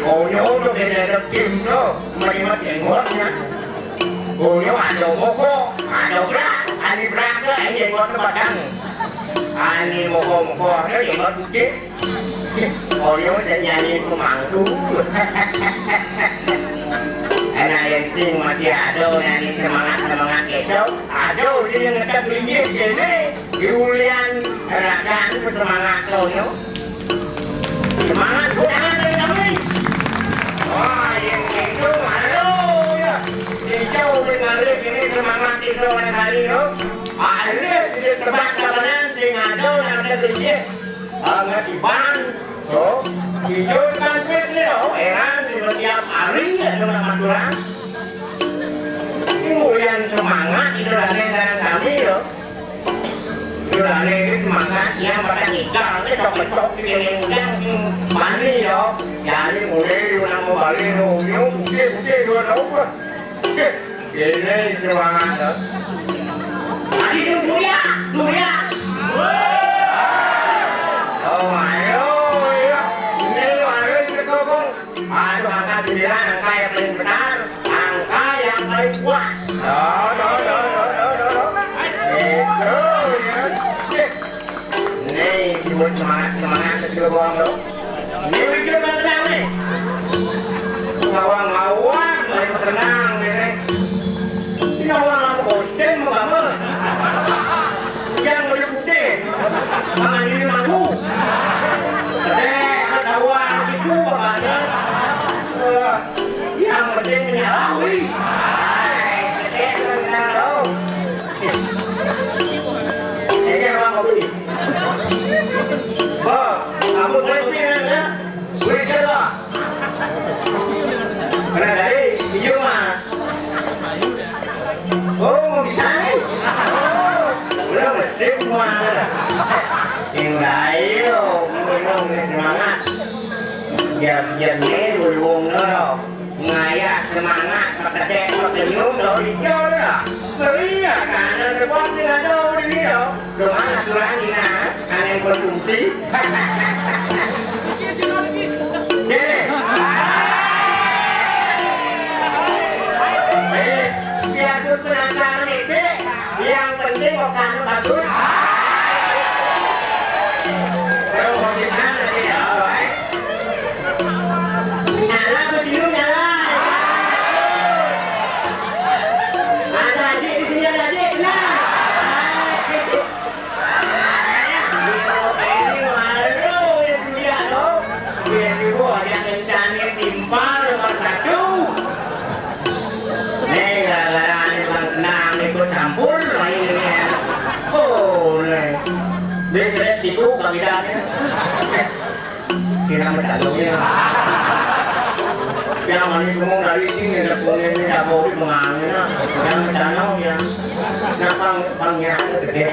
Cô nhớ cho cái này nó kim đó, mày mất tiền hết nhá. Cô nhớ ăn đồ mô khô, ăn đồ rác, ăn đi rác đó, anh gì mất nó bật đăng. Anh đi mô khô, nó gì mất cũng chết. Cô nhớ cho nhà nhìn cô mặn xuống. Anh này yang ting mati ado, yang semangat esok. Ado dia yang ngecat minyak jadi. Julian rakan bersemangat lo yo. Semangat jangan dari kami. Wah yang itu malu ya. Hijau dengan ini semangat itu hari yo. Alif dia terbang kanan dengan ado yang ada kerja. Nggak diban. So, hijau kan ni lo, eran di setiap hari ada nama Tuhan. Kemudian semangat itu dari kami lo. Ini semangat yang pada kita, ini cocok yang mani lo. Jadi mulai orang mau balik lo, mungkin dua tahun. Ini semangat lo. Tadi dulu ya. Oh my God. Aduh, angka 9, angka yang paling benar, angka yang paling kuat. Itu ya. Nih, buat semangat kecil bohong lo. Ini bikin tenang nih. Ngawang, lagi tenang nih. Ini ngawang bosen mau bangun. Yang mau diputin, mangan ini manggu. Kawan itu bapaknya. Yang penting menyalahi. Ini orang kopi. Kamu kopi ya? Beri coba. Mana dari hijau mah? Oh mau bisa nih? Udah mesti semua. Tinggal yo, minum semangat. Biar ni berhubung lo, ngayak semangat, pakai minum lo hijau lo, beri ya kan, ada buat ni ada di lo, rumah aturan ni nak, kan yang konsumsi. Biar tu penangkaran itu, yang penting makan bagus. Kalau mau kita nanti ya, baik. Nyala berdiri nyala. Ada adik di sini ada adik lah. Ini malu yang dia lo. Dia juga yang rencana timpal nomor 1. Nih gara-gara ini bang tenang ikut campur ini. Oh nih. Dia tipu kabilannya. Kira macamnya. Yang mana ngomong dari sini ada punggung ada bau di mengangnya. Yang danau ya. Napang pangnya gede.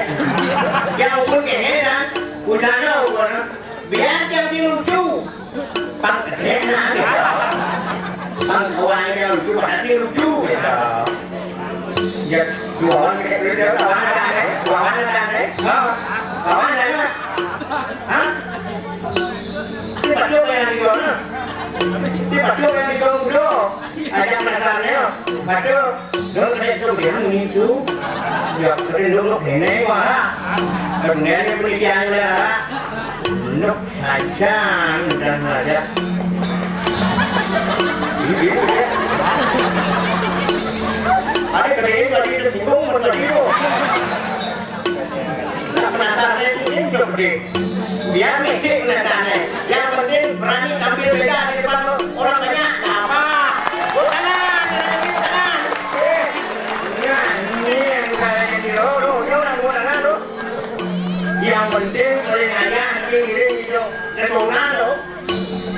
Yang pun kene kan. Udah danau kan. Biar yang lucu. Pang gede nah. Pang kawannya lucu pada lucu ya. Ya jualan gede kawan ada. Kawan ada. Kawan ada. Hah? Pakai yang di mana? Pakai yang di mana? Ada masalahnya. Pakai, dulu saya tu bilang itu, ya dulu ini wah, kemudian penelitian lah, nuk saja dan saja. Ini dia. Ada kerja tadi itu singgung tadi itu. Penasaran ini seperti. Dia mikir kenyataannya. Yang penting berani tampil beda di depan orang banyak. Apa? Tangan. Ini yang saya jadi lo. Yang penting telinganya ini hijau. Ketungan lo.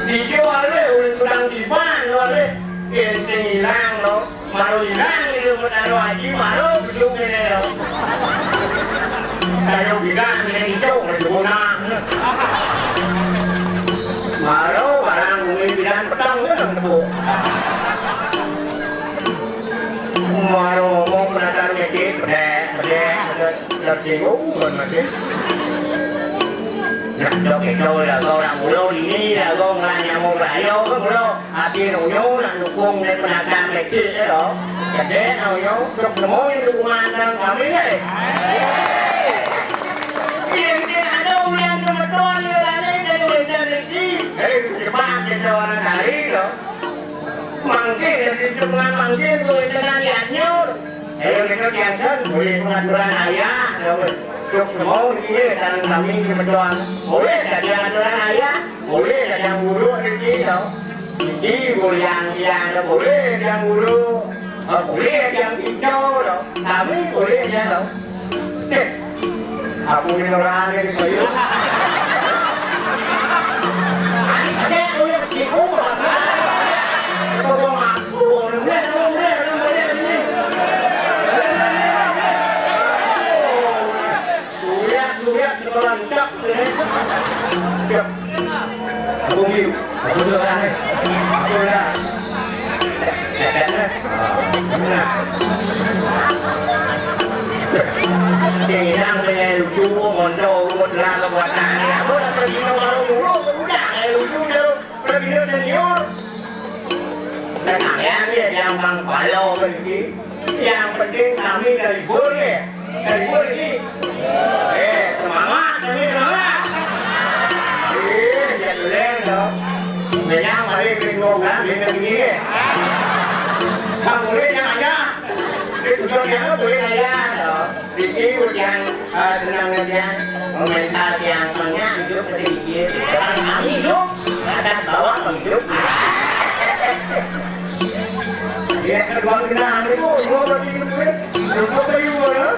Hijau ada udang diban lo ada. Ini hilang lo. Malu hilang itu menaruh haji malu belum ini lo. Kayu bilang yang hijau berguna. Malu barang bumi bilang petang itu tepuk. Malu ngomong penatar masjid, bedek, tersinggung kan masjid. cho cái tôi là cô làm mù lô đi đi là cô là nhà mù lại vô có mù lô kia nụ nhú là nụ cung nên là làm này kia cái đó chặt đế nào nhú chụp cái mối nụ cung ăn đang cảm ý này chuyện kia ở đâu liền cho mà to như là đây đây rồi đây này đi cái ba cái cho nó cả ý đó bằng cái thì chụp ăn bằng cái rồi cho đang nhạt nhau cái nó chàng thân vì con ăn ra này á rồi chụp món như thế là làm như mà cho mỗi là chàng ra này á mỗi là chàng mù lúa cái gì đó chỉ mùi vàng vàng là mỗi chàng mù lúa mỗi chàng thịt trâu đó làm mấy mỗi chàng đó aku ni orang ni saya ada aku yang kau kau aku ni lihat orang cak ni aku ni aku tu orang ni aku dah thì đang về lục chu ngọn đầu một là một đàn này bữa là tôi đi đâu đâu cũng đảng này lục chu đâu tôi đi đâu thì nhớ là thằng em kia đang bằng quả lô mình chứ đang phần trên làm như đầy bữa đi mà má cái gì nữa dậy lên đó mày đang mà đi mình ngồi làm gì làm gì không đi nhà nhá cái cho nhớ tụi này ra đó thì kêu của chàng năng nhân chàng mình ta chàng mà nhá trước cái gì kia ăn ẩm gì lúc ta tỏ bằng chút vậy cái con cái nào cái cô nó đi nó có cái yêu nữa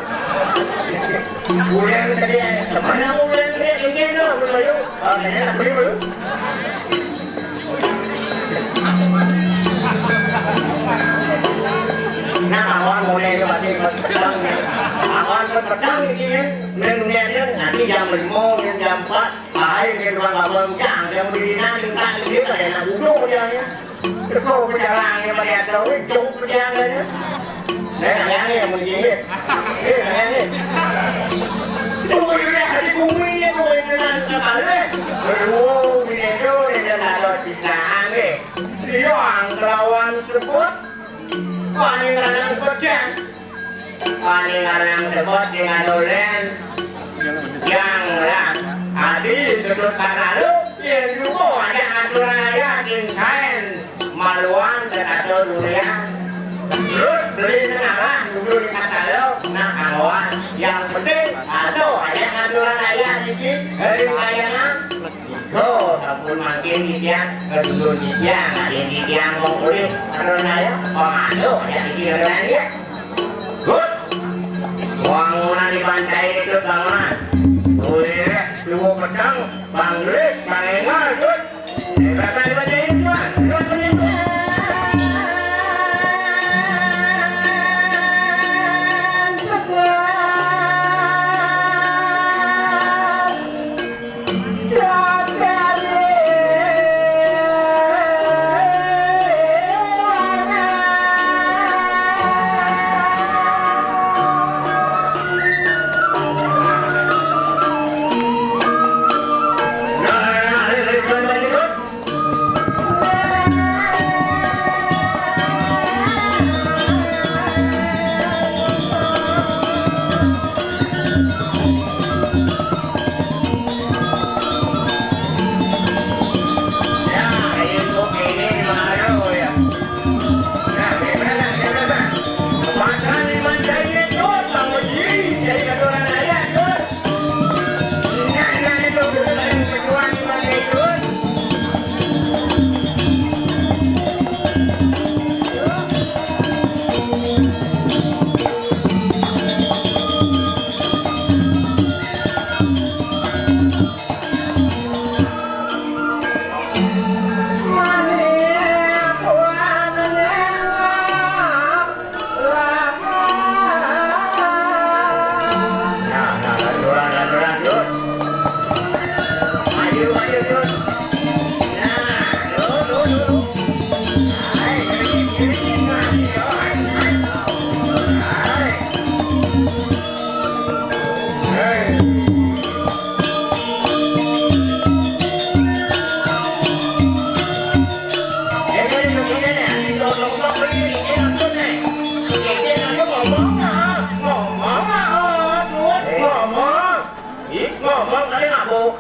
cô lên cái này mà nó lên cái đó rồi này là cái nữa nah awal mulai ke batik pedang ni awal ke pedang ni nên nanti jam 5 jam 4 air ke ruang abang cang yang di nanti kan dia ada nak duduk dia ni duduk berjalan ni pada tahu jauh berjalan ni yang ni mesti yang ni tu dia hari bumi ni tu yang nak le ni tu dia nak ada pisang ni dia orang lawan sebut Paningan kocang, paningan sebut dengan dolen, yang lah, adi sudut tanah lu, yang juga ada aturan aja kain, maluan atau durian, terus beli senaran dulu di kata lu, nak awan, yang penting ada aturan aja dikit, dari layanan. Tuh, dapur makin dijiang, kedua dijiang, ada yang dijiang mau kulit, karena ya, aduh, ada dijiang ya. Good. Bangunan di pantai itu bangunan. Kulit, dua pedang, banglit, bangengal, good. Berapa di pantai itu, tuan?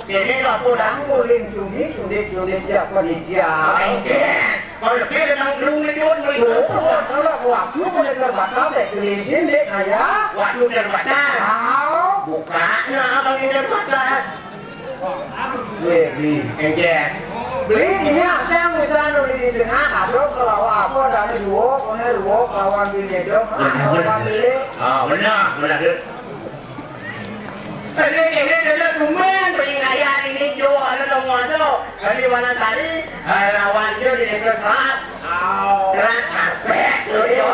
Jadi apa dah? Muling cumi siapa di dia? Oke. Kalau lebih tentang gerung ni pun Oh, kalau waktu boleh terbatas eklisin dek ayah. waktu terbatas. Tahu? Bukannya abang yang terbatas. Beli. Oke. Beli ini aja misalnya beli di tengah. Ada kalau apa dari dua kawan beli dong. Kawan beli. Benar. Ini lumayan peringatan ini Jo, dong tu. Di mana tadi lawan Jo di dekat kelas. Kelas karpet tu Jo.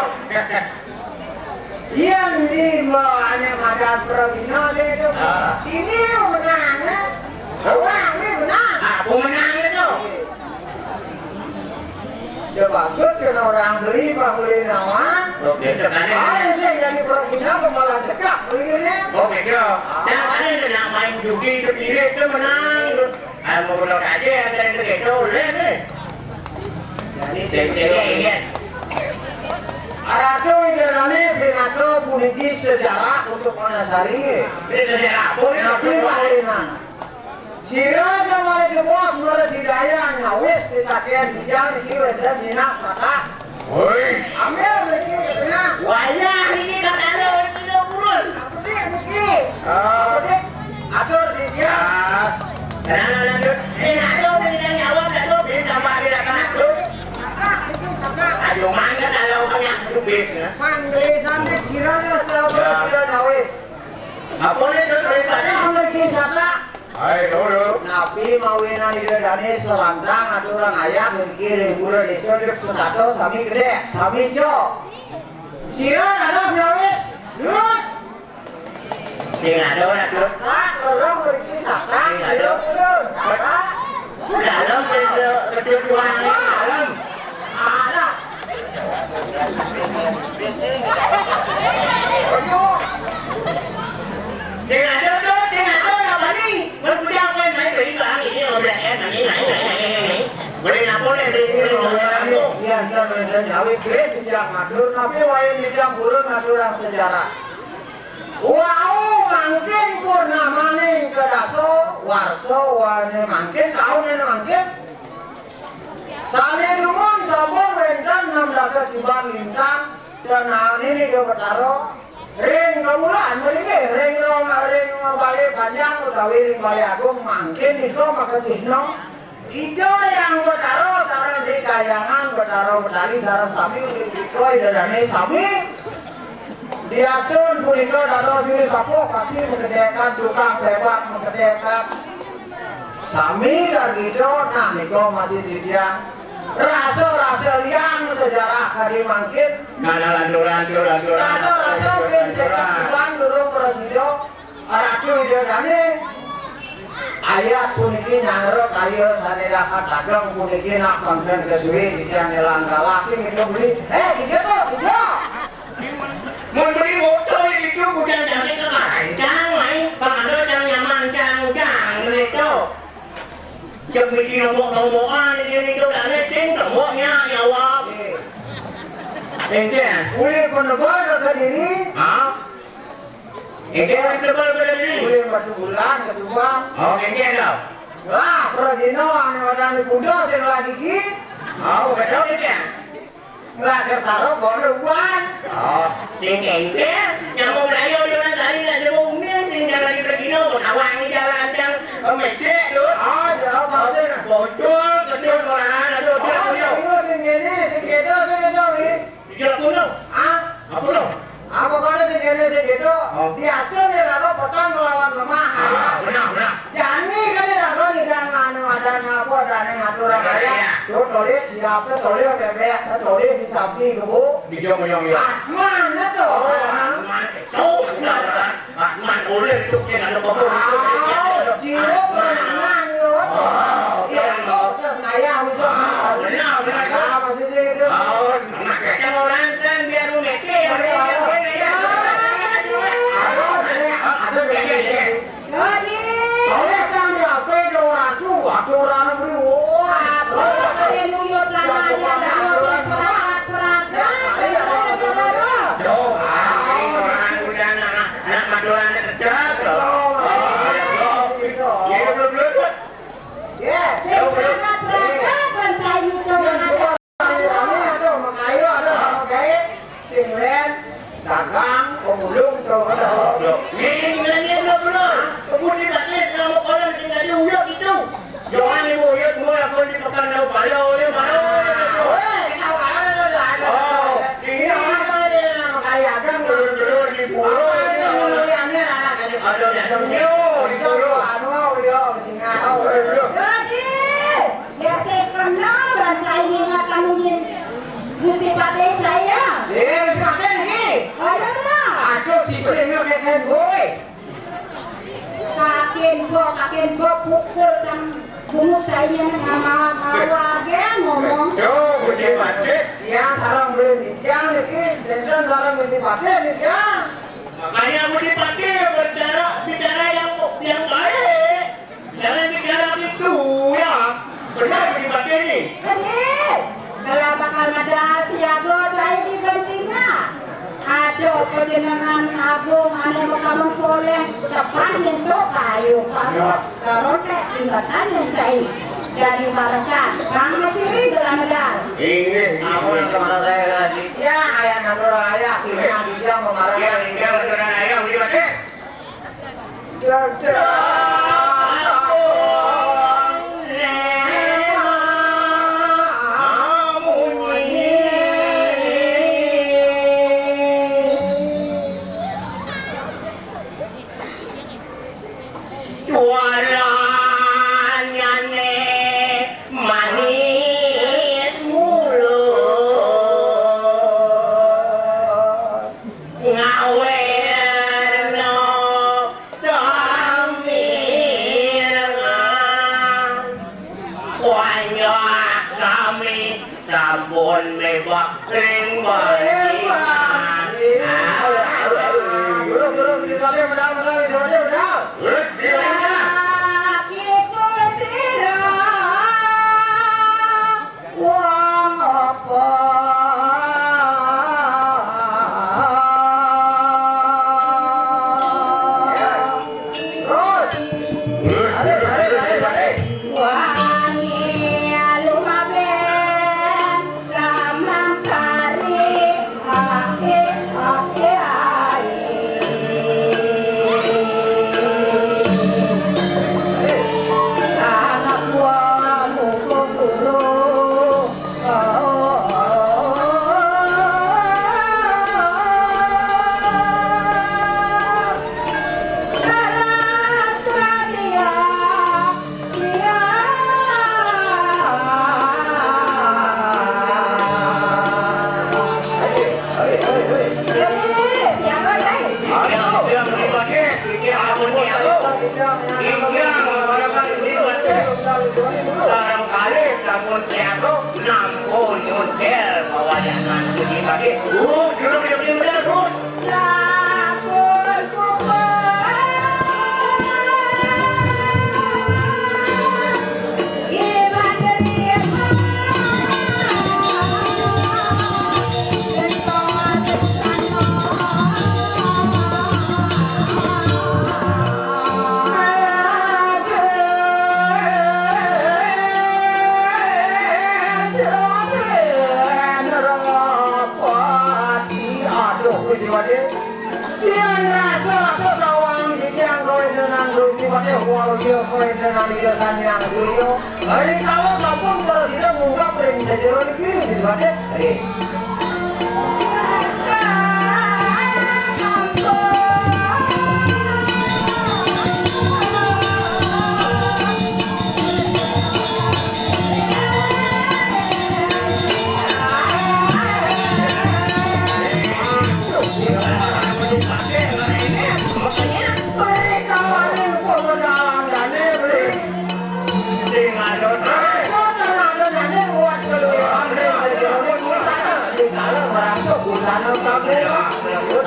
Yang di bawahnya makan perabina itu. Ini menang. Orang ini menang. Aku menang itu. Ya bagus kan orang beli nama. Oke, Ada sih jadi perabina kemalan dekat belinya. Oke Jo. Dan ada nak main judi tu diri tu menang. Mau bunuh aja yang ada itu boleh. Jadi Arado ini binato puniki sejarah untuk menasari. sejarah pun Nabi Mahlinan. Sira jamai jebos mulai sidaya ngawis ditakian bijang kira dan dinas kata. Oi. Ambil mereka kena. Wayah ini kan ada tidak burun. Apa dia mereka? Apa dia? Atur di dia. Nah, ada bintang nyawa, ada bintang mati nak tu. Aduh, mana kalau banyak duit. Mandi sampai sira sira ngawis. Apa ni tu daripada? Mereka kata. Hai, dulu. Nabi mawinan ida dani selantang aturan ayat mungkin murah disodok setato sami gede sami co. Sira ada nyawis terus. Dengan ada orang tu. Orang berkisah terus. Dalam ketujuan dalam. Ada. Dengan ada tu, dengan ada apa ni? Berbudak pun naik beri bang ini orang naik. Beri apa ni? Beri apa? Iya, dia nyawis gede sejak ngatur tapi wae dijang burung aturan sejarah. Wow, mungkin purnamane kedaso warso wane mungkin tahun mungkin. Sane dumun sabor rentan 16 timbang lintang dan ini dia bertaruh ring kamulan begini ring balik panjang utawi ring balik agung mungkin itu maka cino itu yang bertaruh sarang di kayangan bertaruh bertali sarang sami itu idadane sami diatur punika dado juri sapo pasti mengedekan tukang bebas mengedekan sami dan gitu nah niko masih di dia rasa yang sejarah kali mangkit Lanturan rasa pencegahan durung presiden araki idadane ayat puniki nyangro kayu saneda dagang puniki nak konten kesuwi dijang elang galasing itu beli dia Mau beli motor itu bukan jadi keranjang, main pada yang nyaman jang itu. Jam bikin nombor-nomboran ini itu dah letting nombornya jawab. Ente, boleh penebal ke diri ente tebal berdiri. boleh batu bulan kedua Ente dah. lah pradino ane wadani kuda sing lagi ki Betul ente. nggak tertaruh boleh buan Ente, yang mau belajar dengan tadi nak jauh umum, tinggal lagi pergi no, awang ni jalan yang medek tu. jauh bahasa Bocor, kecil orang, aduh, dia punya. sing kene ni Dia punya. Apa tu? apa kali sing gitu diatur dia lalu potong melawan lemah Benar. Jani kali lalu di jangan ada ngapo dan ngaturan ayat tulis siapa tulis bebek tulis di samping bu Dia punya ya. mana tuh Man boleh itu yang ada apa Cilok mana yuk iya terus ayah bisa Benar. apa sih itu Yang orang kan biar umeke Oleh sampai apa itu orang tua, aturan beri wah, ada nuyut namanya, Orang udah anak maduran dekat loh. Gusti Pade saya. Makan ni. Ayo na. Aduh, cikgu ni makan boy. Kakek gua pukul jam bungut saya sama agen ngomong. Yo, Gusti Pade. Yang sarang beli yang ni, dan sarang beli pakai ni yang. Makanya Gusti Pade bicara yang baik. Jangan bicara itu ya. Benar Gusti Pade ni. Jadi, kalau bakal ada siago saya dibencinya. Aduh, penjenengan agung ane kamu boleh depan itu kayu kalau teh tingkatan yang saya dari mereka kamu ciri dalam medal. Inggris. Aku yang kemana saya lagi? Ya, ayah nandor ayah, kira dia mengarah. Yang beneran ayah Gusti Pade. Sampun mebak ring balik. Burung, di kali medal, udah. Kakiku sirah wong apa Terus. Ada. wangi lumaben lamang sari ake anak buah mukul suruh Barangkali sampun siago nampun nyutil pawayangan Gusti Pade. Suruh dia bener. Hari kalau sampun kalau tidak mengungkap bisa jalan kiri di sebabnya.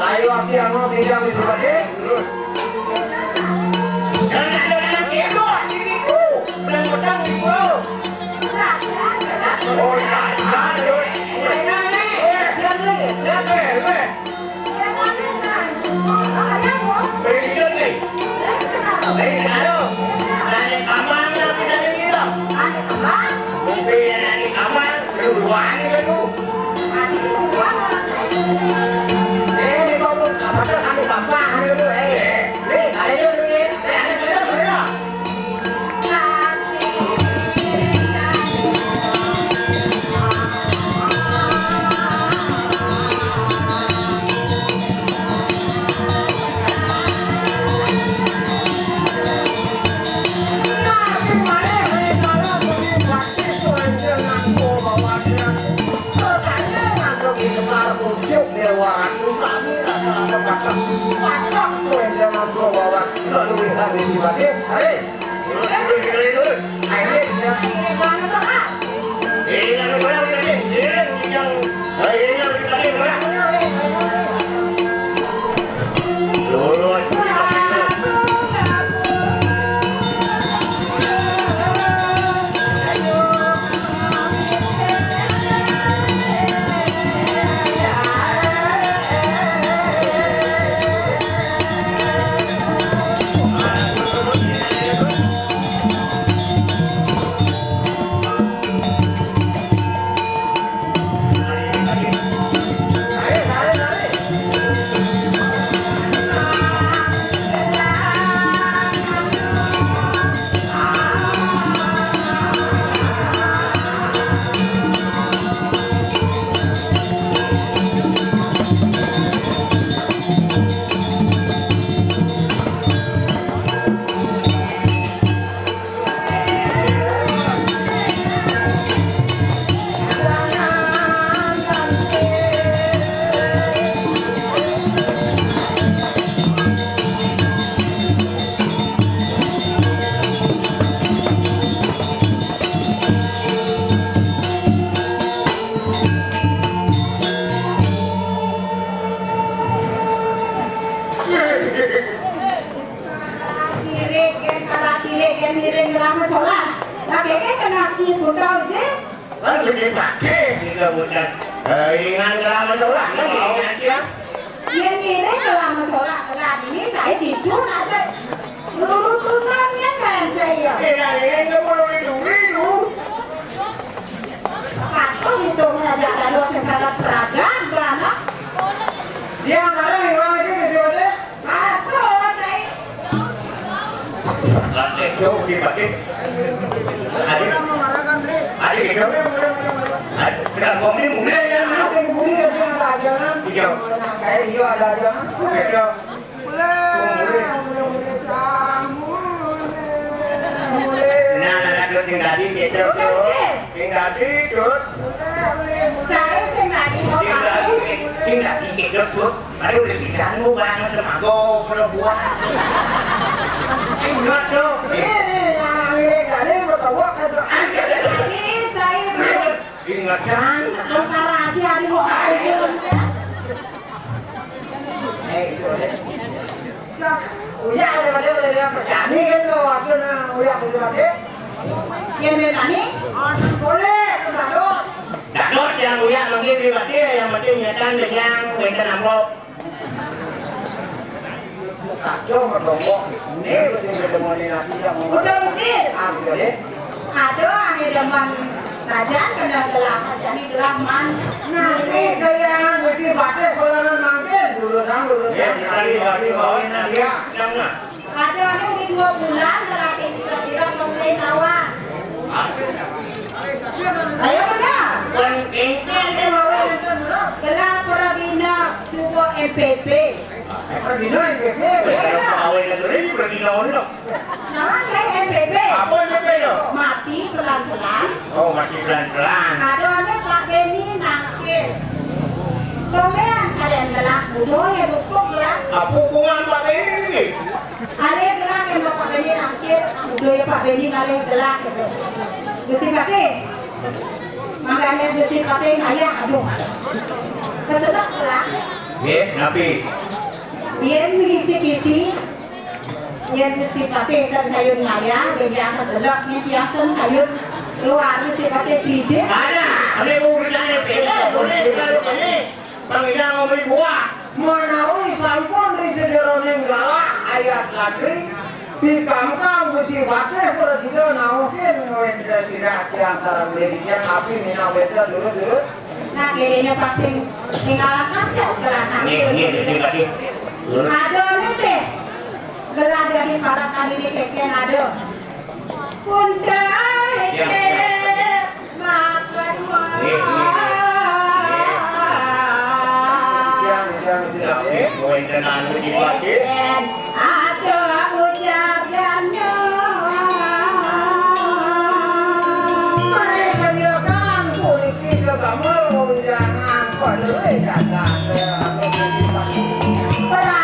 Ayo aksi yang mau tidak bisa pakai. Terus Patok kowe jangan bawa keluwihan iki bae. Ayo. Ayo. Kan lebih pakai jika bukan ingat lama sholat lagi ingat ya. Yang ini selama sholat saat ini saya tidur aja. Lurus-lurusnya kan saya. Ini nggak perlu dulu. Atau itu aja ada segala peragam berapa? Dia sekarang yang lama ini masih ada. Atau saya. Lantai jauh dipakai. Adik kita sudah komplain mulai ya. Masih bunyi ada ajaran. Iya. Kayak dia ada ajaran. Iya. Nah, tinggal di tidur. Tinggal tidur. Saya sengaja mau Tinggal di tidur. Aduh, udah diganggu banget sama aku kalau buah. Tinggal tuh. Ingatkan. Bukan rahasia di muka itu. Uya ada dia berani kan tuh waktu uya berani. Yang berani? Boleh, Dadot. Dadot yang uya manggil pribadi yang penting nyatan dengan benten amplop. Kacau berdongkok. Ini mesti ketemu di nasi yang mau. Udah ucil. Ambil deh. Ada ane deman saja kena gelang jadi gelang man. Nah ini kayak mesti baca kalau mampir dulu Ya, di bawah dia. Jangan. Ada ane di 2 bulan terasa kira-kira komplain awak. Ayo benar. Penting kan mau. Gelang Perabina Subo MPP. Pergi MPP. Awal negeri pergi nol. Nama saya MPP. Apa MPP lo? Mati pelan-pelan. Oh, masih pelan-pelan. Ada ane Pak Beni nangkir. Kemudian ada yang gelang budo ya dukung gelang. Apa hubungan Pak Beni? Ada gelang yang Pak Beni nangkir. Budo ya Pak Beni ada gelang gitu. Besi kate. Makanya besi kate kaya aduh. Kesedap gelang. Ya, tapi Dia mengisi-isi yang mesti pakai dan kayu ngaya yang biasa selok ni tiang kayu luar mesti pakai bide ada. Kami mau berjalan beda boleh kalau kami pengen mau beli buah. Menawi sampun risederone galak ayat lagi Bikangkang mesti baca presiden naukin wendra sirah tiang sarang berikan api mina wendra dulu. nah kirinya pasing tinggal kasih gerakan Ini tadi. ada nih gelar dari para kali ini keken ada Kundai makan ada ucapannya Mereka dia kan kulit kita kamu jangan pada jangan berarti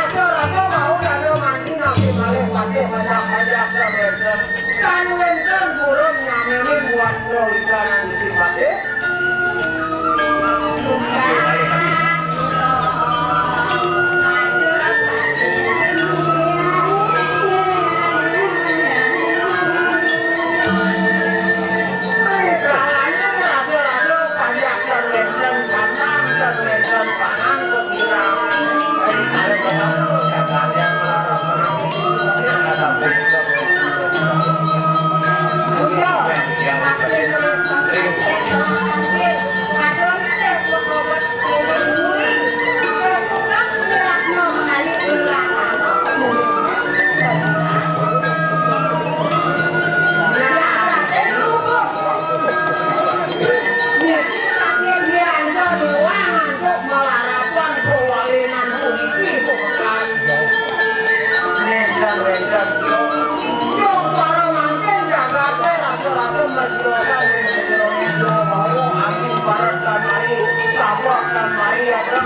kesiosan yang sejeronya semua mau angin barat dan mari sabak dan mari ada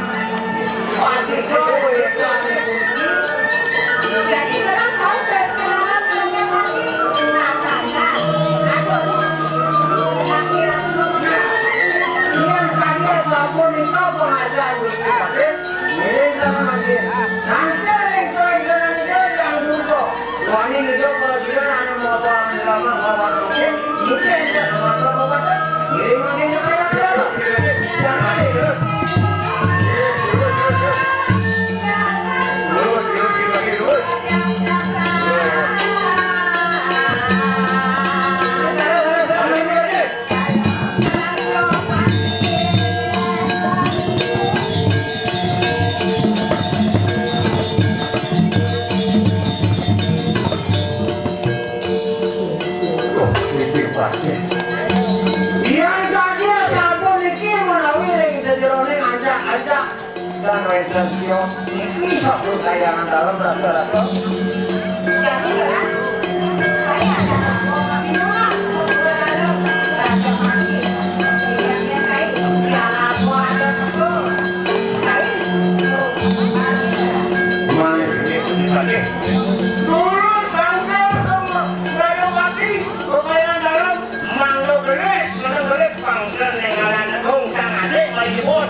pasti kau ikan Jadi orang tahu sekarang banyak lagi. yang kaya sabun itu pengajar Gusti Pati ini sama nanti yang dulu wani itu presiden anu motor lama kawan oke mungkin saya motor motor ini mungkin kaya dulu jangan itu Biar tadi sabun iki menawi ring sejerone ajak-ajak dan redensio iki sabun tayangan dalam rasa-rasa Panggilan yang ngalan kong sang adik malibut.